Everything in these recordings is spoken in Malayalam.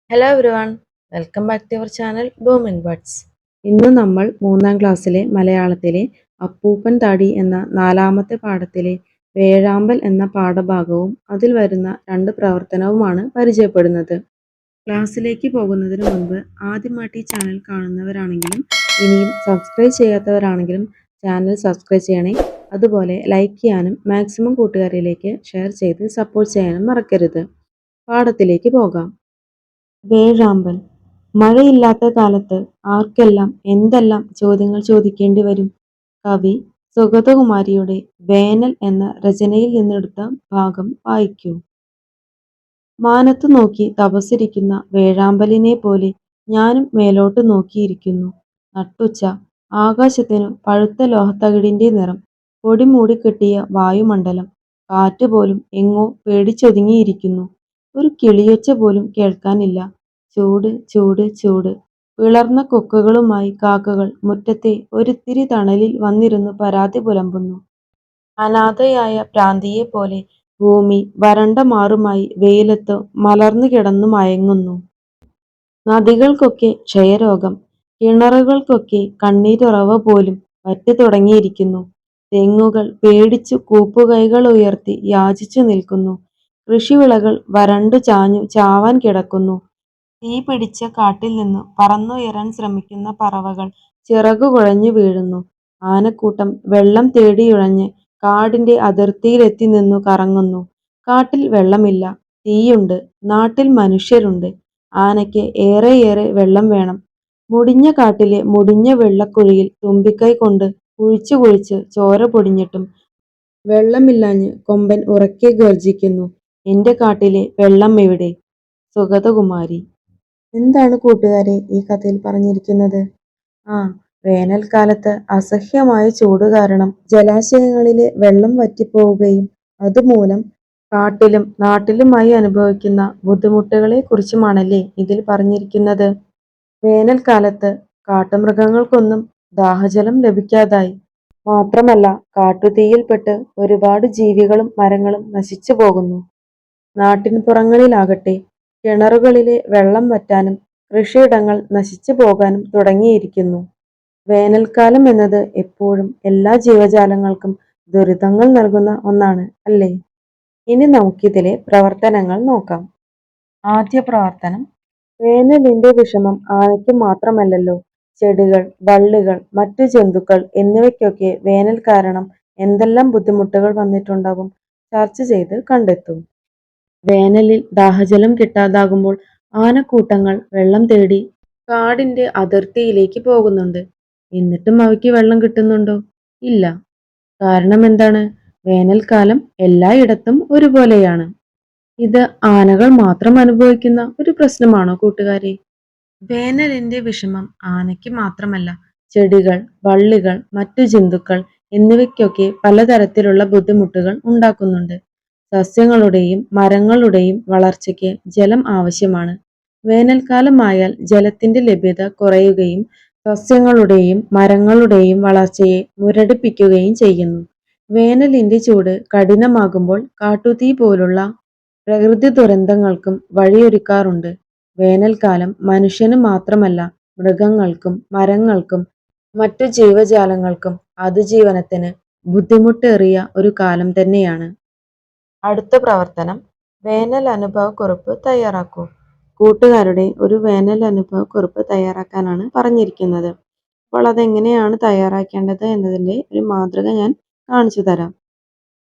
Hello everyone, welcome back to our channel Boom in Words. ഇന്ന് നമ്മൾ 3ാം ക്ലാസ്സിലെ മലയാളത്തിലെ അപ്പൂപ്പൻ താടി എന്ന 4ാമത്തെ പാഠത്തിലെ വേഴാമ്പൽ എന്ന പാഠഭാഗവും അതിൽ വരുന്ന 2 പ്രവർത്തനവുമാണ് പരിചയപ്പെടുന്നത്. ക്ലാസ്സിലേക്ക് പോകുന്നതിന് മുൻപ് ആദ്യമായിട്ട് ഈ ചാനൽ കാണുന്നവരാണെങ്കിലും ഇനിയും സബ്സ്ക്രൈബ് ചെയ്യാത്തവരാണെങ്കിലും ചാനൽ സബ്സ്ക്രൈബ് ചെയ്യണേ. അതുപോലെ ലൈക്ക് ചെയ്യാനും മാക്സിമം കൂട്ടുകാരിലേക്ക് ഷെയർ ചെയ്ത് സപ്പോർട്ട് ചെയ്യാനും മറക്കരുത്. പാഠത്തിലേക്ക് പോകാം. വേഴാമ്പൽ. മഴയില്ലാത്ത കാലത്ത് ആർക്കെല്ലാം എന്തെല്ലാം ചോദ്യങ്ങൾ ചോദിക്കേണ്ടി വരും? കവി സുഗതകുമാരിയുടെ വേനൽ എന്ന രചനയിൽ നിന്നെടുത്ത ഭാഗം വായിക്കൂ. മാനത്തു നോക്കി തപസ്സിരിക്കുന്ന വേഴാമ്പലിനെ പോലെ ഞാനും മേലോട്ട് നോക്കിയിരിക്കുന്നു. നട്ടുച്ച. ആകാശത്തിനു പഴുത്ത ലോഹത്തകിടിന്റെ നിറം. പൊടി മൂടിക്കെട്ടിയ വായുമണ്ഡലം. കാറ്റുപോലും എങ്ങോ പേടിച്ചൊതുങ്ങിയിരിക്കുന്നു. ഒരു കിളിയൊച്ച പോലും കേൾക്കാനില്ല. ചൂട് ചൂട് ചൂട്. പിളർന്ന കൊക്കുകളുമായി കാക്കകൾ മുറ്റത്തെ ഒരിത്തിരി തണലിൽ വന്നിരുന്നു പരാതി പുലമ്പുന്നു. അനാഥയായ ഭ്രാന്തിയെപ്പോലെ ഭൂമി വരണ്ട മാറുമായി വെയിലത്ത് മലർന്നു കിടന്നു മയങ്ങുന്നു. നദികൾക്കൊക്കെ ക്ഷയരോഗം. കിണറുകൾക്കൊക്കെ കണ്ണീരുറവ പോലും വറ്റി തുടങ്ങിയിരിക്കുന്നു. തെങ്ങുകൾ പേടിച്ചു കൂപ്പുകൈകൾ ഉയർത്തി യാചിച്ചു നിൽക്കുന്നു. കൃഷിവിളകൾ വരണ്ടു ചാഞ്ഞു ചാവാൻ കിടക്കുന്നു. തീ പിടിച്ച കാട്ടിൽ നിന്നു പറന്നുയരാൻ ശ്രമിക്കുന്ന പറവകൾ ചിറകുകുഴഞ്ഞു വീഴുന്നു. ആനക്കൂട്ടം വെള്ളം തേടിയുഴഞ്ഞ് കാടിന്റെ അതിർത്തിയിലെത്തി നിന്നു കറങ്ങുന്നു. കാട്ടിൽ വെള്ളമില്ല, തീയുണ്ട്. നാട്ടിൽ മനുഷ്യരുണ്ട്. ആനയ്ക്ക് ഏറെയേറെ വെള്ളം വേണം. മുടിഞ്ഞ കാട്ടിലെ മുടിഞ്ഞ വെള്ളക്കുഴിയിൽ തുമ്പിക്കൈ കൊണ്ട് കുഴിച്ചു കുഴിച്ച് ചോര പൊടിഞ്ഞിട്ടും വെള്ളമില്ലാഞ്ഞ് കൊമ്പൻ ഉറക്കെ ഗർജിക്കുന്നു. എന്റെ കാട്ടിലെ വെള്ളം എവിടെ? സുഗതകുമാരി. എന്താണ് കൂട്ടുകാരെ ഈ കഥയിൽ പറഞ്ഞിരിക്കുന്നത്? വേനൽക്കാലത്ത് അസഹ്യമായ ചൂട് കാരണം ജലാശയങ്ങളിലെ വെള്ളം വറ്റിപ്പോവുകയും അതുമൂലം കാട്ടിലും നാട്ടിലുമായി അനുഭവിക്കുന്ന ബുദ്ധിമുട്ടുകളെ കുറിച്ചുമാണല്ലേ ഇതിൽ പറഞ്ഞിരിക്കുന്നത്. വേനൽക്കാലത്ത് കാട്ടുമൃഗങ്ങൾക്കൊന്നും ദാഹജലം ലഭിക്കാതായി. മാത്രമല്ല കാട്ടുതീയിൽപ്പെട്ട് ഒരുപാട് ജീവികളും മരങ്ങളും നശിച്ചു പോകുന്നു. നാട്ടിൻപുറങ്ങളിലാകട്ടെ കിണറുകളിലെ വെള്ളം വറ്റാനും കൃഷിയിടങ്ങൾ നശിച്ചു പോകാനും തുടങ്ങിയിരിക്കുന്നു. വേനൽക്കാലം എന്നത് എപ്പോഴും എല്ലാ ജീവജാലങ്ങൾക്കും ദുരിതങ്ങൾ നൽകുന്ന ഒന്നാണ് അല്ലേ? ഇനി നമുക്കിതിലെ പ്രവർത്തനങ്ങൾ നോക്കാം. ആദ്യ പ്രവർത്തനം. വേനലിന്റെ വിഷമം ആനയ്ക്ക് മാത്രമല്ലല്ലോ. ചെടികൾ, വള്ളികൾ, മറ്റു ജന്തുക്കൾ എന്നിവയ്ക്കൊക്കെ വേനൽ കാരണം എന്തെല്ലാം ബുദ്ധിമുട്ടുകൾ വന്നിട്ടുണ്ടാകും ചർച്ച ചെയ്ത് കണ്ടെത്തും. വേനലിൽ ദാഹജലം കിട്ടാതാകുമ്പോൾ ആനക്കൂട്ടങ്ങൾ വെള്ളം തേടി കാടിന്റെ അതിർത്തിയിലേക്ക് പോകുന്നുണ്ട്. എന്നിട്ടും അവയ്ക്ക് വെള്ളം കിട്ടുന്നുണ്ടോ? ഇല്ല. കാരണം എന്താണ്? വേനൽക്കാലം എല്ലായിടത്തും ഒരുപോലെയാണ്. ഇത് ആനകൾ മാത്രം അനുഭവിക്കുന്ന ഒരു പ്രശ്നമാണോ കൂട്ടുകാരെ? വേനലിന്റെ വിഷമം ആനയ്ക്ക് മാത്രമല്ല, ചെടികൾ, വള്ളികൾ, മറ്റു ജന്തുക്കൾ എന്നിവയ്ക്കൊക്കെ പലതരത്തിലുള്ള ബുദ്ധിമുട്ടുകൾ ഉണ്ടാക്കുന്നുണ്ട്. സസ്യങ്ങളുടെയും മരങ്ങളുടെയും വളർച്ചയ്ക്ക് ജലം ആവശ്യമാണ്. വേനൽക്കാലമായാൽ ജലത്തിന്റെ ലഭ്യത കുറയുകയും സസ്യങ്ങളുടെയും മരങ്ങളുടെയും വളർച്ചയെ മുരടിപ്പിക്കുകയും ചെയ്യുന്നു. വേനലിന്റെ ചൂട് കഠിനമാകുമ്പോൾ കാട്ടുതീ പോലുള്ള പ്രകൃതി ദുരന്തങ്ങൾക്കും വഴിയൊരുക്കാറുണ്ട്. വേനൽക്കാലം മനുഷ്യന് മാത്രമല്ല മൃഗങ്ങൾക്കും മരങ്ങൾക്കും മറ്റു ജീവജാലങ്ങൾക്കും അതിജീവനത്തിന് ബുദ്ധിമുട്ടേറിയ ഒരു കാലം തന്നെയാണ്. അടുത്ത പ്രവർത്തനം. വേനൽ അനുഭവക്കുറിപ്പ് തയ്യാറാക്കൂ. കൂട്ടുകാരുടെ ഒരു വേനൽ അനുഭവക്കുറിപ്പ് തയ്യാറാക്കാനാണ് പറഞ്ഞിരിക്കുന്നത്. അപ്പോൾ അതെങ്ങനെയാണ് തയ്യാറാക്കേണ്ടത് എന്നതിൻ്റെ ഒരു മാതൃക ഞാൻ കാണിച്ചു തരാം.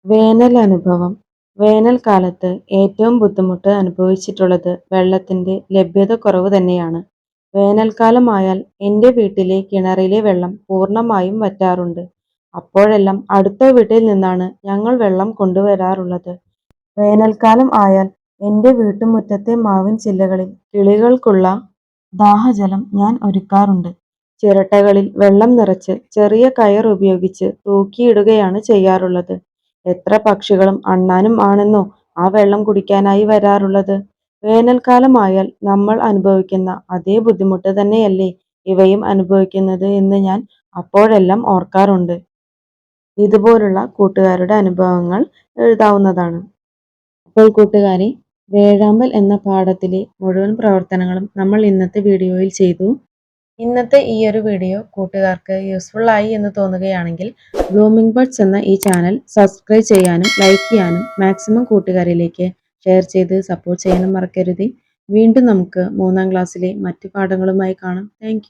വേനൽ അനുഭവം. വേനൽക്കാലത്ത് ഏറ്റവും ബുദ്ധിമുട്ട് അനുഭവിച്ചിട്ടുള്ളത് വെള്ളത്തിന്റെ ലഭ്യത കുറവ് തന്നെയാണ്. വേനൽക്കാലമായാൽ എൻ്റെ വീട്ടിലെ കിണറിലെ വെള്ളം പൂർണ്ണമായും വറ്റാറുണ്ട്. അപ്പോഴെല്ലാം അടുത്ത വീട്ടിൽ നിന്നാണ് ഞങ്ങൾ വെള്ളം കൊണ്ടുവരാറുള്ളത്. വേനൽക്കാലം ആയാൽ എൻ്റെ വീട്ടുമുറ്റത്തെ മാവിൻ ചില്ലകളിൽ കിളികൾക്കുള്ള ദാഹജലം ഞാൻ ഒരുക്കാറുണ്ട്. ചിരട്ടകളിൽ വെള്ളം നിറച്ച് ചെറിയ കയർ ഉപയോഗിച്ച് തൂക്കിയിടുകയാണ് ചെയ്യാറുള്ളത്. എത്ര പക്ഷികളും അണ്ണാനും ആണെന്നോ ആ വെള്ളം കുടിക്കാനായി വരാറുള്ളത്. വേനൽക്കാലമായാൽ നമ്മൾ അനുഭവിക്കുന്ന അതേ ബുദ്ധിമുട്ട് തന്നെയല്ലേ ഇവയും അനുഭവിക്കുന്നത് എന്ന് ഞാൻ അപ്പോഴെല്ലാം ഓർക്കാറുണ്ട്. ഇതുപോലുള്ള കൂട്ടുകാരുടെ അനുഭവങ്ങൾ എഴുതാവുന്നതാണ്. അപ്പോൾ കൂട്ടുകാരെ, വേഴാമ്പൽ എന്ന പാഠത്തിലെ മുഴുവൻ പ്രവർത്തനങ്ങളും നമ്മൾ ഇന്നത്തെ വീഡിയോയിൽ ചെയ്തു. ഇന്നത്തെ ഈ ഒരു വീഡിയോ കൂട്ടുകാർക്ക് യൂസ്ഫുൾ ആയി എന്ന് തോന്നുകയാണെങ്കിൽ ബ്ലൂമിംഗ് ബഡ്സ് എന്ന ഈ ചാനൽ സബ്സ്ക്രൈബ് ചെയ്യാനും ലൈക്ക് ചെയ്യാനും മാക്സിമം കൂട്ടുകാരിലേക്ക് ഷെയർ ചെയ്ത് സപ്പോർട്ട് ചെയ്യാനും മറക്കരുത്. വീണ്ടും നമുക്ക് 3ാം ക്ലാസ്സിലെ മറ്റു പാഠങ്ങളുമായി കാണാം. താങ്ക്